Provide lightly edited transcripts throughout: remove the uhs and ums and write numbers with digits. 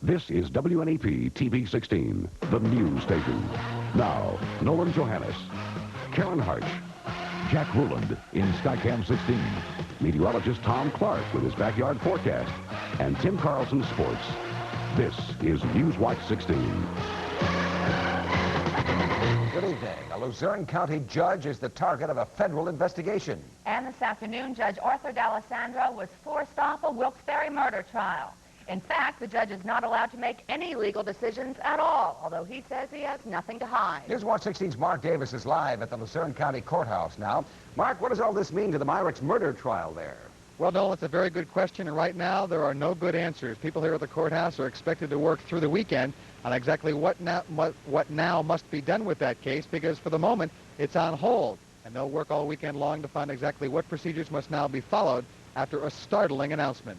This is WNEP TV 16, the news station. Now, Nolan Johannes, Karen Harch, Jack Ruland in Skycam 16, meteorologist Tom Clark with his backyard forecast, and Tim Carlson Sports. This is Newswatch 16. Good evening. A Luzerne County judge is the target of a federal investigation. And this afternoon, Judge Arthur D'Alessandro was forced off a Wilkes-Barre murder trial. In fact, the judge is not allowed to make any legal decisions at all, although he says he has nothing to hide. Newswatch 16's Mark Davis is live at the Luzerne County Courthouse now. Mark, what does all this mean to the Myrick's murder trial there? Well, Nolan, it's a very good question, and right now there are no good answers. People here at the courthouse are expected to work through the weekend on exactly what now must be done with that case, because for the moment it's on hold, and they'll work all weekend long to find exactly what procedures must now be followed after a startling announcement.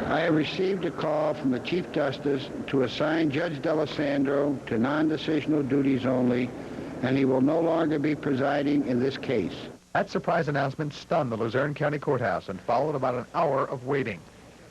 I have received a call from the Chief Justice to assign Judge D'Alessandro to non-decisional duties only, and he will no longer be presiding in this case. That surprise announcement stunned the Luzerne County Courthouse and followed about an hour of waiting.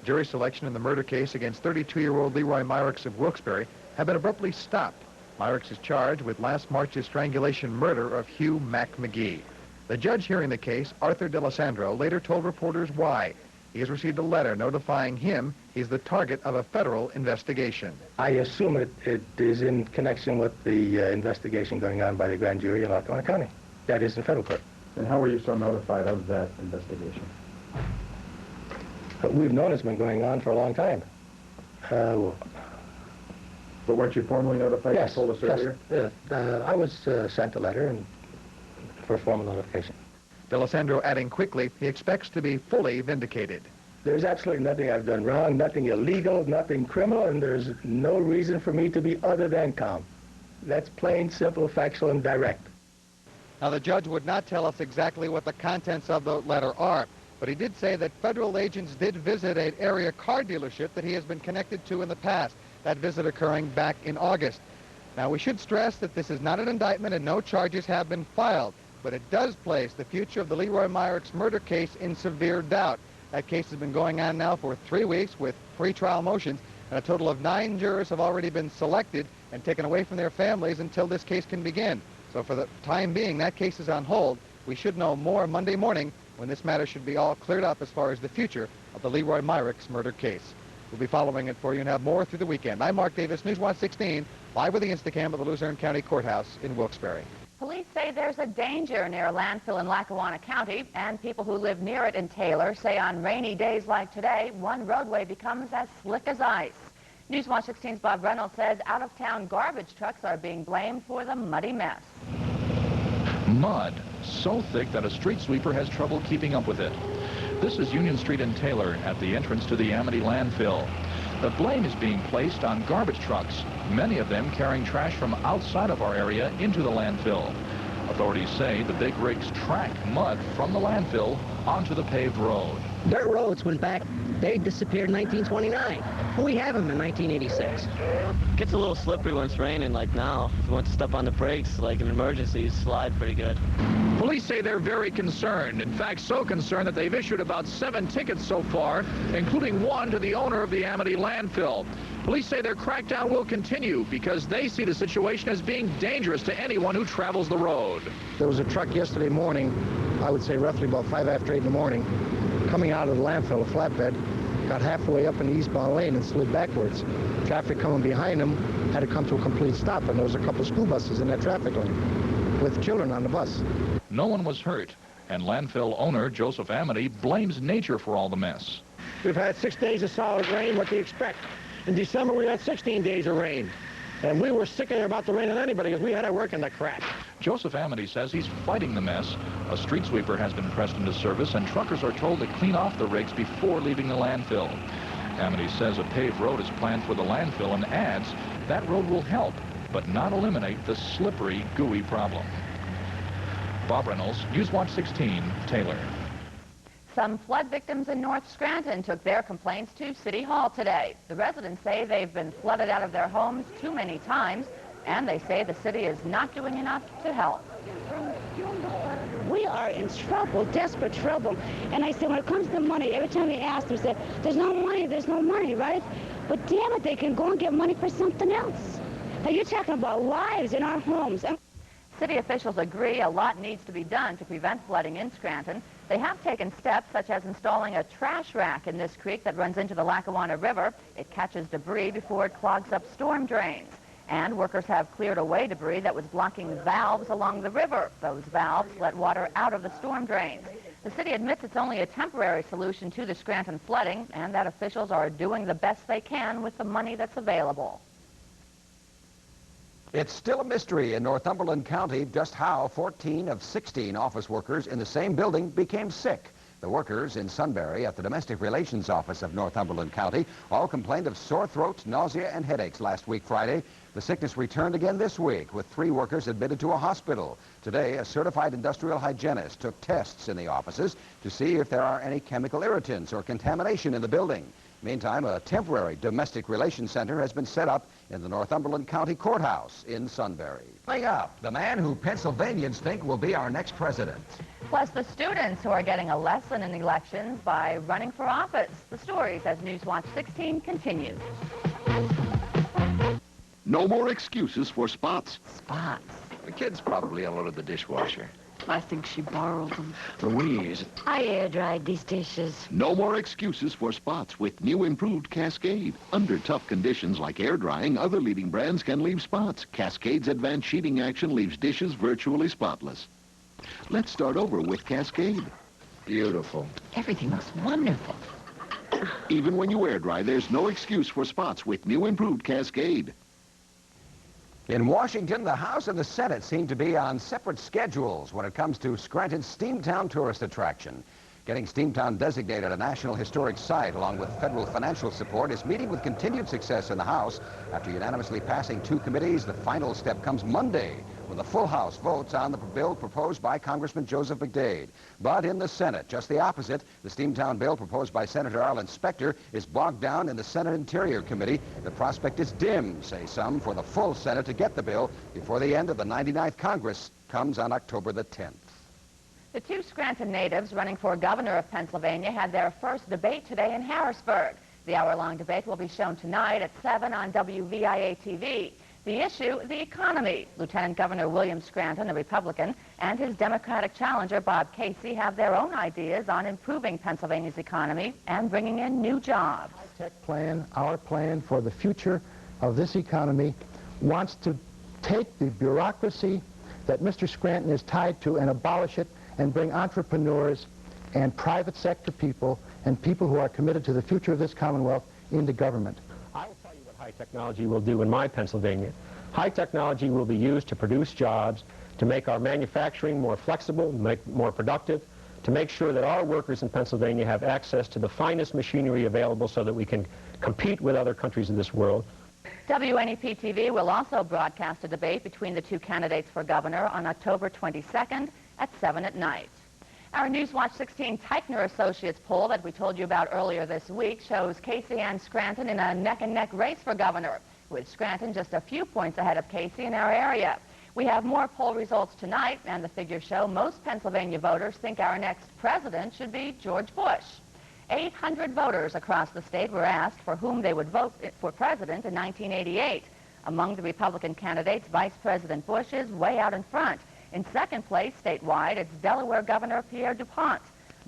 Jury selection in the murder case against 32-year-old Leroy Myrick of Wilkes-Barre had been abruptly stopped. Myrick is charged with last March's strangulation murder of Hugh Mac McGee. The judge hearing the case, Arthur D'Alessandro, later told reporters why. He has received a letter notifying him he's the target of a federal investigation. I assume it is in connection with the investigation going on by the grand jury in Lackawanna County. That is in federal court. And how were you so notified of that investigation? We've known it's been going on for a long time. But weren't you formally notified? Yes. You told us earlier? Yes. I was sent a letter for formal notification. D'Alessandro adding quickly he expects to be fully vindicated. There's absolutely nothing I've done wrong, nothing illegal, nothing criminal, and there's no reason for me to be other than calm. That's plain, simple, factual, and direct. Now, the judge would not tell us exactly what the contents of the letter are, but he did say that federal agents did visit an area car dealership that he has been connected to in the past, that visit occurring back in August. Now, we should stress that this is not an indictment and no charges have been filed, but it does place the future of the Leroy Myrick's murder case in severe doubt. That case has been going on now for 3 weeks with pre-trial motions, and a total of 9 jurors have already been selected and taken away from their families until this case can begin. So for the time being, that case is on hold. We should know more Monday morning when this matter should be all cleared up as far as the future of the Leroy Myrick's murder case. We'll be following it for you and have more through the weekend. I'm Mark Davis, Newswatch 16, live with the Instacam at the Luzerne County Courthouse in Wilkes-Barre. Police say there's a danger near a landfill in Lackawanna County, and people who live near it in Taylor say on rainy days like today, one roadway becomes as slick as ice. Newswatch 16's Bob Reynolds says out-of-town garbage trucks are being blamed for the muddy mess. Mud so thick that a street sweeper has trouble keeping up with it. This is Union Street in Taylor at the entrance to the Amity landfill. The blame is being placed on garbage trucks, many of them carrying trash from outside of our area into the landfill. Authorities say the big rigs track mud from the landfill onto the paved road. Dirt roads went back. They disappeared in 1929. We have them in 1986. Gets a little slippery when it's raining, like now. If you want to step on the brakes, like an emergency, you slide pretty good. Police say they're very concerned. In fact, so concerned that they've issued about 7 tickets so far, including one to the owner of the Amity landfill. Police say their crackdown will continue because they see the situation as being dangerous to anyone who travels the road. There was a truck yesterday morning, I would say roughly about 5 after 8 in the morning, coming out of the landfill, a flatbed, got halfway up in the eastbound lane and slid backwards. Traffic coming behind him had to come to a complete stop, and there was a couple school buses in that traffic lane with children on the bus. No one was hurt, and landfill owner Joseph Amity blames nature for all the mess. We've had 6 days of solid rain. What do you expect? In December, we had 16 days of rain. And we were sicker about the rain than anybody because we had our work in the crap. Joseph Amity says he's fighting the mess. A street sweeper has been pressed into service, and truckers are told to clean off the rigs before leaving the landfill. Amity says a paved road is planned for the landfill and adds that road will help, but not eliminate the slippery, gooey problem. Bob Reynolds, Newswatch 16, Taylor. Some flood victims in North Scranton took their complaints to City Hall today. The residents say they've been flooded out of their homes too many times, and they say the city is not doing enough to help. We are in trouble, desperate trouble. And I said, when it comes to money, every time we ask them, say, there's no money, right? But damn it, they can go and get money for something else. Now, you're talking about lives in our homes. City officials agree a lot needs to be done to prevent flooding in Scranton. They have taken steps such as installing a trash rack in this creek that runs into the Lackawanna River. It catches debris before it clogs up storm drains. And workers have cleared away debris that was blocking valves along the river. Those valves let water out of the storm drains. The city admits it's only a temporary solution to the Scranton flooding and that officials are doing the best they can with the money that's available. It's still a mystery in Northumberland County just how 14 of 16 office workers in the same building became sick. The workers in Sunbury at the Domestic Relations Office of Northumberland County all complained of sore throats, nausea, and headaches last week Friday. The sickness returned again this week, with 3 workers admitted to a hospital. Today, a certified industrial hygienist took tests in the offices to see if there are any chemical irritants or contamination in the building. Meantime, a temporary domestic relations center has been set up in the Northumberland County Courthouse in Sunbury. Coming up, the man who Pennsylvanians think will be our next president. Plus, the students who are getting a lesson in elections by running for office. The stories as Newswatch 16 continues. No more excuses for spots. Spots. The kids probably unloaded the dishwasher. I think she borrowed them. Louise. I air-dried these dishes. No more excuses for spots with new improved Cascade. Under tough conditions like air drying, other leading brands can leave spots. Cascade's advanced sheeting action leaves dishes virtually spotless. Let's start over with Cascade. Beautiful. Everything looks wonderful. Even when you air dry, there's no excuse for spots with new improved Cascade. In Washington, the House and the Senate seem to be on separate schedules when it comes to Scranton's Steamtown tourist attraction. Getting Steamtown designated a National Historic Site along with federal financial support is meeting with continued success in the House. After unanimously passing 2 committees, the final step comes Monday when the full House votes on the bill proposed by Congressman Joseph McDade. But in the Senate, just the opposite, the Steamtown bill proposed by Senator Arlen Specter is bogged down in the Senate Interior Committee. The prospect is dim, say some, for the full Senate to get the bill before the end of the 99th Congress comes on October the 10th. The 2 Scranton natives running for governor of Pennsylvania had their first debate today in Harrisburg. The hour-long debate will be shown tonight at 7 on WVIA-TV. The issue, the economy. Lieutenant Governor William Scranton, a Republican, and his Democratic challenger, Bob Casey, have their own ideas on improving Pennsylvania's economy and bringing in new jobs. Tech plan, our plan for the future of this economy, wants to take the bureaucracy that Mr. Scranton is tied to and abolish it and bring entrepreneurs and private sector people and people who are committed to the future of this Commonwealth into government. I will tell you what high technology will do in my Pennsylvania. High technology will be used to produce jobs, to make our manufacturing more flexible, more productive, to make sure that our workers in Pennsylvania have access to the finest machinery available so that we can compete with other countries of this world. WNEP-TV will also broadcast a debate between the 2 candidates for governor on October 22nd at 7 at night. Our Newswatch 16 Teichner Associates poll that we told you about earlier this week shows Casey and Scranton in a neck-and-neck race for governor, with Scranton just a few points ahead of Casey in our area. We have more poll results tonight, and the figures show most Pennsylvania voters think our next president should be George Bush. 800 voters across the state were asked for whom they would vote for president in 1988. Among the Republican candidates, Vice President Bush is way out in front. In second place statewide, it's Delaware Governor Pierre DuPont.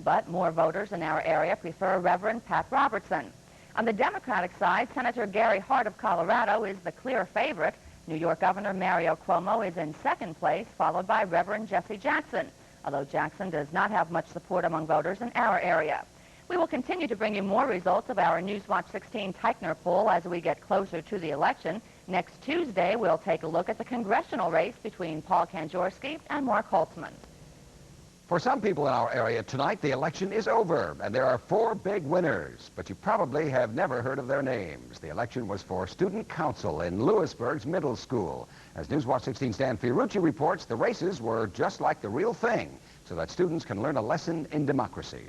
But more voters in our area prefer Reverend Pat Robertson. On the Democratic side, Senator Gary Hart of Colorado is the clear favorite. New York Governor Mario Cuomo is in second place, followed by Reverend Jesse Jackson, although Jackson does not have much support among voters in our area. We will continue to bring you more results of our Newswatch 16 Teichner poll as we get closer to the election. Next Tuesday, we'll take a look at the congressional race between Paul Kanjorski and Mark Holtzman. For some people in our area tonight, the election is over, and there are 4 big winners, but you probably have never heard of their names. The election was for student council in Lewisburg's middle school. As Newswatch 16's Dan Fiorucci reports, the races were just like the real thing, so that students can learn a lesson in democracy.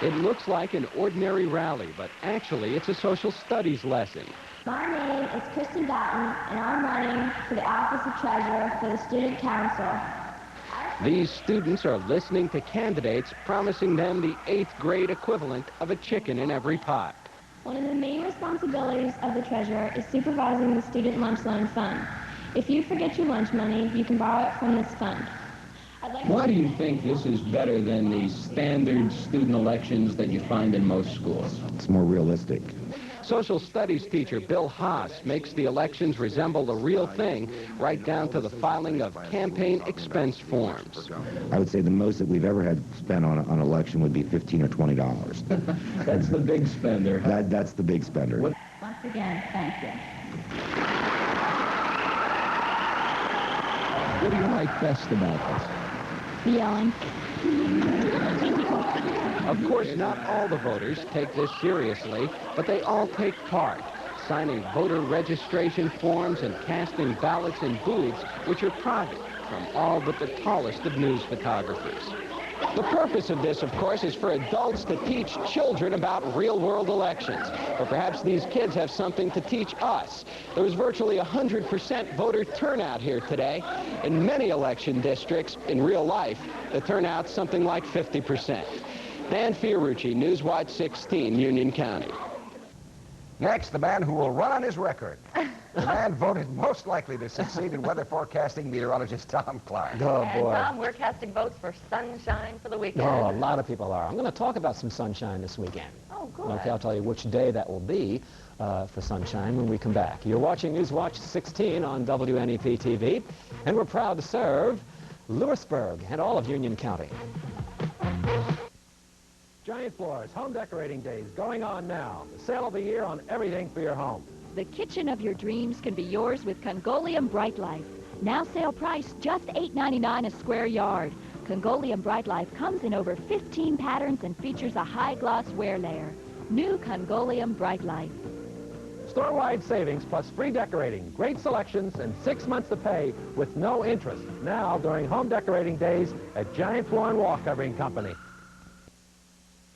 It looks like an ordinary rally, but actually it's a social studies lesson. My name is Kristen Dotton, and I'm running for the office of treasurer for the student council. Our These students are listening to candidates promising them the 8th grade equivalent of a chicken in every pot. One of the main responsibilities of the treasurer is supervising the student lunch loan fund. If you forget your lunch money, you can borrow it from this fund. Why do you think this is better than the standard student elections that you find in most schools? It's more realistic. Social studies teacher Bill Haas makes the elections resemble the real thing, right down to the filing of campaign expense forms. I would say the most that we've ever had spent on an election would be $15 or $20. That's the big spender. That's the big spender. Once again, thank you. What do you like best about this? Yelling. Of course, not all the voters take this seriously, but they all take part, signing voter registration forms and casting ballots in booths, which are private from all but the tallest of news photographers. The purpose of this, of course, is for adults to teach children about real-world elections. Or perhaps these kids have something to teach us. There was virtually 100% voter turnout here today. In many election districts, in real life, the turnout's something like 50%. Dan Fiorucci, Newswatch 16, Union County. Next, the man who will run on his record. The man voted most likely to succeed in weather forecasting, meteorologist Tom Clark. Oh, And boy. Tom, we're casting votes for sunshine for the weekend. Oh, a lot of people are. I'm going to talk about some sunshine this weekend. Oh, good. Okay, I'll tell you which day that will be for sunshine when we come back. You're watching Newswatch 16 on WNEP TV, and we're proud to serve Lewisburg and all of Union County. Giant Floors Home Decorating Days going on now. The sale of the year on everything for your home. The kitchen of your dreams can be yours with Congolium Bright Life. Now sale price just $8.99 a square yard. Congolium Bright Life comes in over 15 patterns and features a high gloss wear layer. New Congolium Bright Life. Store-wide savings plus free decorating, great selections, and 6 months to pay with no interest. Now during Home Decorating Days at Giant Floor and Wall Covering Company.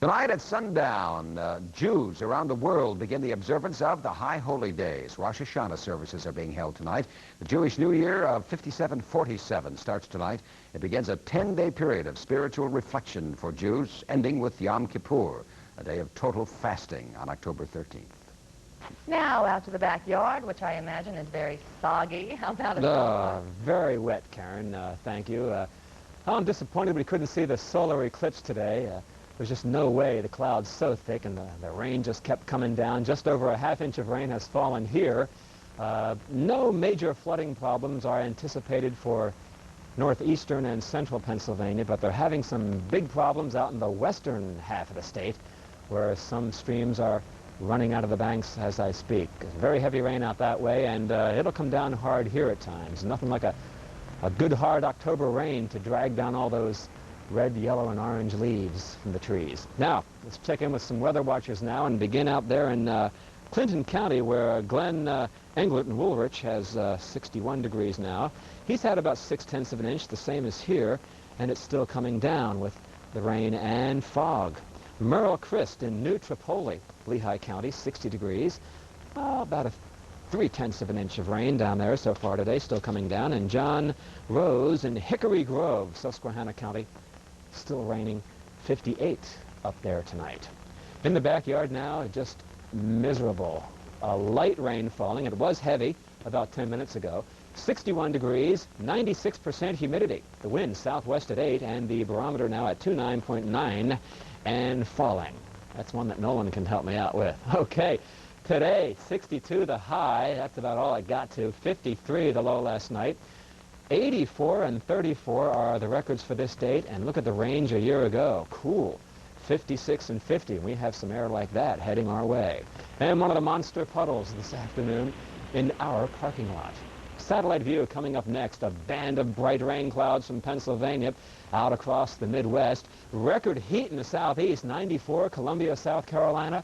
Tonight at sundown, Jews around the world begin the observance of the High Holy Days. Rosh Hashanah services are being held tonight. The Jewish New Year of 5747 starts tonight. It begins a 10-day period of spiritual reflection for Jews, ending with Yom Kippur, a day of total fasting on October 13th. Now out to the backyard, which I imagine is very soggy. How about it? Very wet, Karen. Thank you. I'm disappointed we couldn't see the solar eclipse today. There's just no way. The cloud's so thick, and the rain just kept coming down. Just over a half-inch of rain has fallen here. No major flooding problems are anticipated for northeastern and central Pennsylvania, but they're having some big problems out in the western half of the state, where some streams are running out of the banks as I speak. Very heavy rain out that way, and it'll come down hard here at times. Nothing like a good hard October rain to drag down all those red, yellow, and orange leaves from the trees. Now, let's check in with some weather watchers now and begin out there in Clinton County, where Glenn Englert in Woolwich has 61 degrees now. He's had about 6/10 of an inch, the same as here, and it's still coming down with the rain and fog. Merle Christ in New Tripoli, Lehigh County, 60 degrees. About a 3/10 of an inch of rain down there so far today, still coming down. And John Rose in Hickory Grove, Susquehanna County, still raining, 58 up there tonight. In the backyard now, just miserable. A light rain falling. It was heavy about 10 minutes ago. 61 degrees, 96% humidity. The wind southwest at 8, and the barometer now at 29.9 and falling. That's one that Nolan can help me out with. Okay, today, 62 the high. That's about all I got to. 53 the low last night. 84 and 34 are the records for this date, and look at the range a year ago. Cool. 56 and 50. We have some air like that heading our way. And one of the monster puddles this afternoon in our parking lot. Satellite view coming up next. A band of bright rain clouds from Pennsylvania out across the Midwest. Record heat in the southeast, 94, Columbia, South Carolina.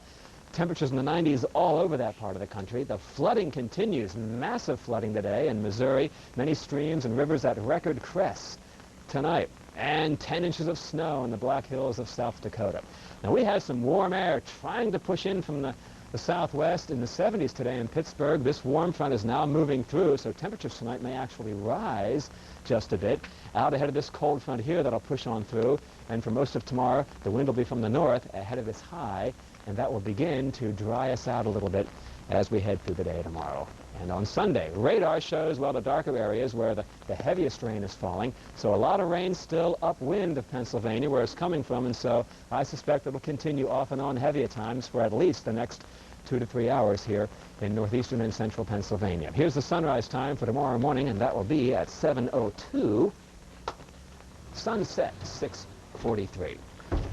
Temperatures in the 90s all over that part of the country. The flooding continues. Massive flooding today in Missouri. Many streams and rivers at record crests tonight. And 10 inches of snow in the Black Hills of South Dakota. Now we have some warm air trying to push in from the the southwest in the 70s today in Pittsburgh. This warm front is now moving through, so temperatures tonight may actually rise just a bit. Out ahead of this cold front here that'll push on through, and for most of tomorrow, the wind will be from the north ahead of this high, and that will begin to dry us out a little bit as we head through the day tomorrow. And on Sunday, radar shows, well, the darker areas where the heaviest rain is falling. So a lot of rain still upwind of Pennsylvania, where it's coming from, and so I suspect it'll continue off and on heavy at times for at least the next 2 to 3 hours here in northeastern and central Pennsylvania. Here's the sunrise time for tomorrow morning, and that will be at 7:02. Sunset, 6:43.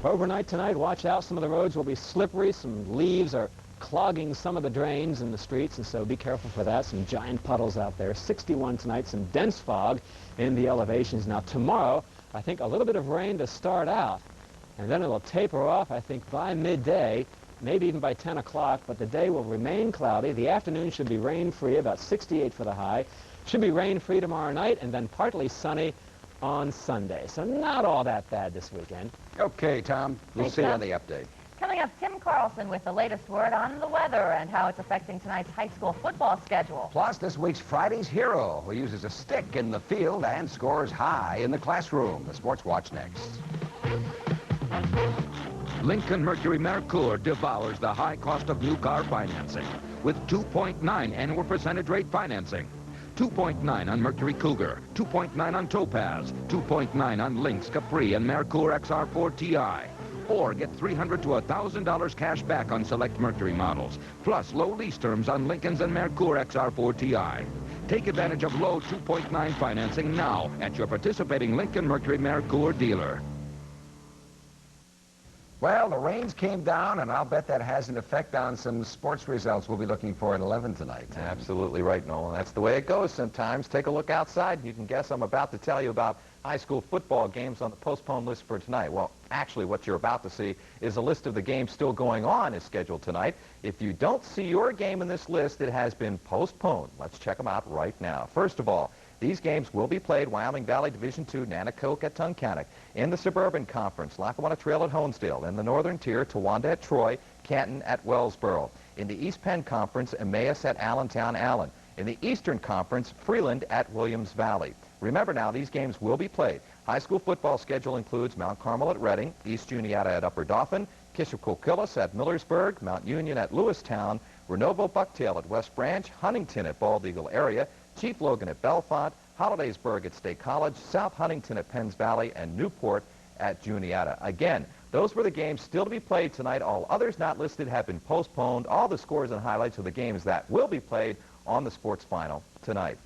Overnight tonight, watch out. Some of the roads will be slippery. Some leaves are clogging some of the drains in the streets, and so be careful for that. Some giant puddles out there. 61 tonight, some dense fog in the elevations. Now tomorrow, I think a little bit of rain to start out, and then it'll taper off, I think, by midday, maybe even by 10 o'clock, but the day will remain cloudy. The afternoon should be rain-free, about 68 for the high. Should be rain-free tomorrow night, and then partly sunny on Sunday. So not all that bad this weekend. Okay, Tom. We'll see you on the update. Coming up, Tim Carlson with the latest word on the weather and how it's affecting tonight's high school football schedule. Plus, this week's Friday's hero, who uses a stick in the field and scores high in the classroom. The Sports Watch next. Lincoln Mercury Mercure devours the high cost of new car financing with 2.9 annual percentage rate financing. 2.9 on Mercury Cougar, 2.9 on Topaz, 2.9 on Lynx, Capri, and Mercure XR4 Ti. Or get $300 to $1,000 cash back on select Mercury models, plus low lease terms on Lincoln's and Mercure XR4 Ti. Take advantage of low 2.9 financing now at your participating Lincoln Mercury Mercure dealer. Well, the rains came down, and I'll bet that has an effect on some sports results we'll be looking for at 11 tonight. Absolutely right, Nolan. That's the way it goes sometimes. Take a look outside. You can guess I'm about to tell you about high school football games on the postponed list for tonight. Well, actually, what you're about to see is a list of the games still going on is scheduled tonight. If you don't see your game in this list, it has been postponed. Let's check them out right now. First of all, these games will be played Wyoming Valley Division II, Nanacoke at Tunkhannock. In the Suburban Conference, Lackawanna Trail at Honesdale. In the Northern Tier, Towanda at Troy, Canton at Wellsboro. In the East Penn Conference, Emmaus at Allentown, Allen. In the Eastern Conference, Freeland at Williams Valley. Remember now, these games will be played. High school football schedule includes Mount Carmel at Reading, East Juniata at Upper Dauphin, Kishwaukee at Millersburg, Mount Union at Lewistown, Renovo Bucktail at West Branch, Huntington at Bald Eagle area, Chief Logan at Belfont, Hollidaysburg at State College, South Huntington at Penns Valley, and Newport at Juniata. Again, those were the games still to be played tonight. All others not listed have been postponed. All the scores and highlights of the games that will be played on the sports final tonight.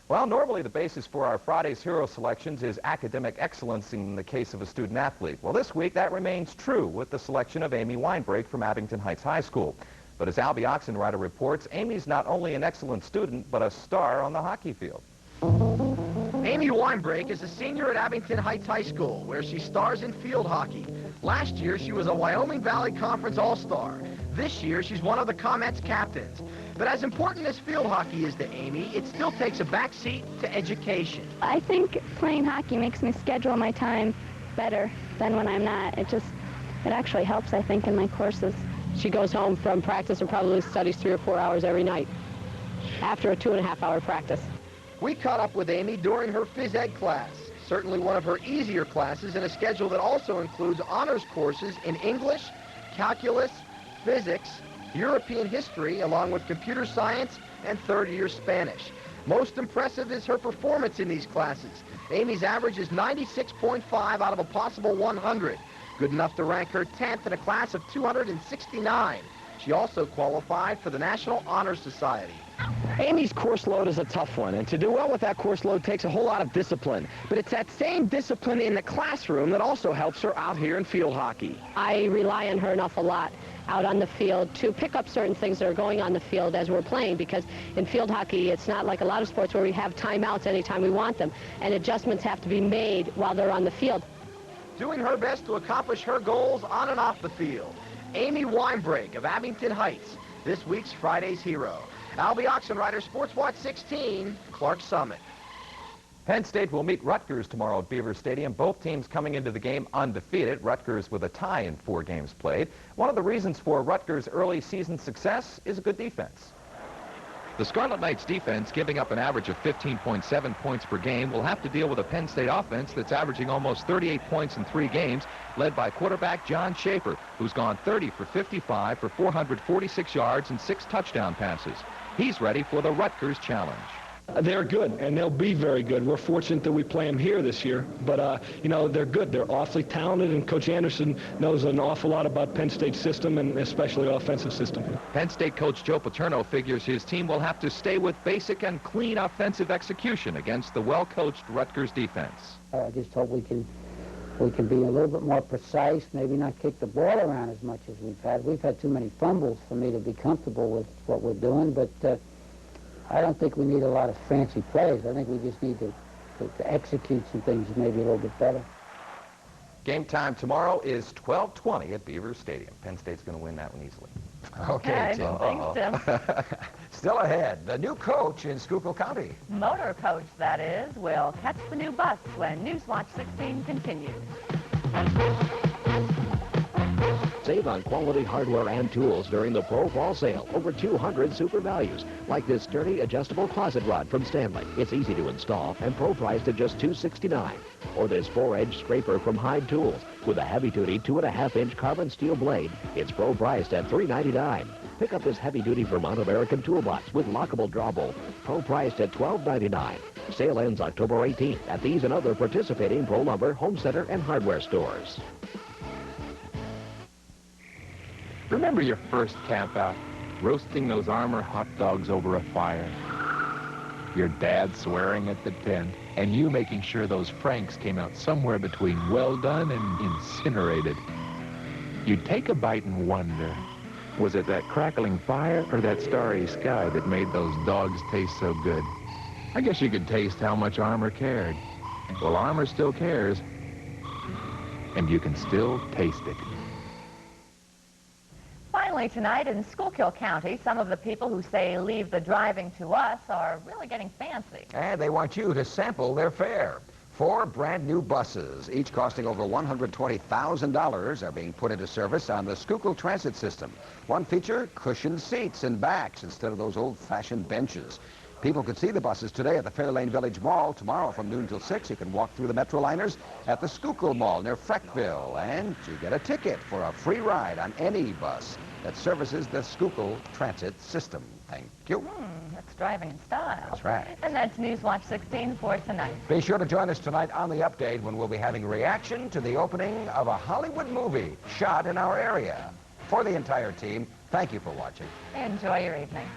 Well, normally the basis for our Friday's hero selections is academic excellence in the case of a student athlete. Well, this week that remains true with the selection of Amy Weinbrake from Abington Heights High School. But as Albie Oxenrider reports, Amy's not only an excellent student, but a star on the hockey field. Amy Weinbrake is a senior at Abington Heights High School, where she stars in field hockey. Last year, she was a Wyoming Valley Conference All-Star. This year, she's one of the Comets' captains. But as important as field hockey is to Amy, it still takes a backseat to education. I think playing hockey makes me schedule my time better than when I'm not. It actually helps, I think, in my courses. She goes home from practice and probably studies 3 or 4 hours every night after a 2.5-hour practice. We caught up with Amy during her phys ed class, certainly one of her easier classes in a schedule that also includes honors courses in English, calculus, physics, European history, along with computer science and third-year Spanish. Most impressive is her performance in these classes. Amy's average is 96.5 out of a possible 100. Good enough to rank her 10th in a class of 269. She also qualified for the National Honor Society. Amy's course load is a tough one, and to do well with that course load takes a whole lot of discipline. But it's that same discipline in the classroom that also helps her out here in field hockey. I rely on her an awful lot out on the field to pick up certain things that are going on the field as we're playing, because in field hockey it's not like a lot of sports where we have timeouts anytime we want them, and adjustments have to be made while they're on the field. Doing her best to accomplish her goals on and off the field. Amy Weinbrake of Abington Heights, this week's Friday's hero. Albie Oxenrider, Sports Watch 16, Clark Summit. Penn State will meet Rutgers tomorrow at Beaver Stadium. Both teams coming into the game undefeated. Rutgers with a tie in 4 games played. One of the reasons for Rutgers' early season success is a good defense. The Scarlet Knights defense, giving up an average of 15.7 points per game, will have to deal with a Penn State offense that's averaging almost 38 points in 3 games, led by quarterback John Schaefer, who's gone 30 for 55 for 446 yards and 6 touchdown passes. He's ready for the Rutgers challenge. They're good, and they'll be very good. We're fortunate that we play them here this year, but, you know, they're good. They're awfully talented, and Coach Anderson knows an awful lot about Penn State's system, and especially offensive system. Penn State coach Joe Paterno figures his team will have to stay with basic and clean offensive execution against the well-coached Rutgers defense. I just hope we can be a little bit more precise, maybe not kick the ball around as much as we've had. We've had too many fumbles for me to be comfortable with what we're doing, but I don't think we need a lot of fancy plays. I think we just need to execute some things maybe a little bit better. Game time tomorrow is 12:20 at Beaver Stadium. Penn State's going to win that one easily. Okay, thanks, Tim. Still ahead, the new coach in Schuylkill County. Motor coach, that is, will catch the new bus when Newswatch 16 continues. Save on quality hardware and tools during the Pro Fall Sale. Over 200 super values, like this sturdy adjustable closet rod from Stanley. It's easy to install and pro priced at just $269. Or this 4-edge scraper from Hyde Tools with a heavy-duty 2.5-inch carbon steel blade. It's pro priced at $399. Pick up this heavy-duty Vermont American toolbox with lockable draw bolt, pro priced at $12.99. Sale ends October 18th at these and other participating Pro Lumber, Home Center, and hardware stores. Remember your first camp out, roasting those Armour hot dogs over a fire. Your dad swearing at the tent, and you making sure those Franks came out somewhere between well done and incinerated. You'd take a bite and wonder, was it that crackling fire or that starry sky that made those dogs taste so good? I guess you could taste how much Armour cared. Well, Armour still cares, and you can still taste it. Finally tonight in Schuylkill County, some of the people who say leave the driving to us are really getting fancy. And they want you to sample their fare. 4 brand new buses, each costing over $120,000, are being put into service on the Schuylkill Transit System. One feature, cushioned seats and backs instead of those old-fashioned benches. People could see the buses today at the Fairlane Village Mall. Tomorrow from noon till 6, you can walk through the Metroliners at the Schuylkill Mall near Freckville. And you get a ticket for a free ride on any bus that services the Schuylkill Transit System. Thank you. That's driving in style. That's right. And that's Newswatch 16 for tonight. Be sure to join us tonight on The Update when we'll be having a reaction to the opening of a Hollywood movie shot in our area. For the entire team, thank you for watching. Enjoy your evening.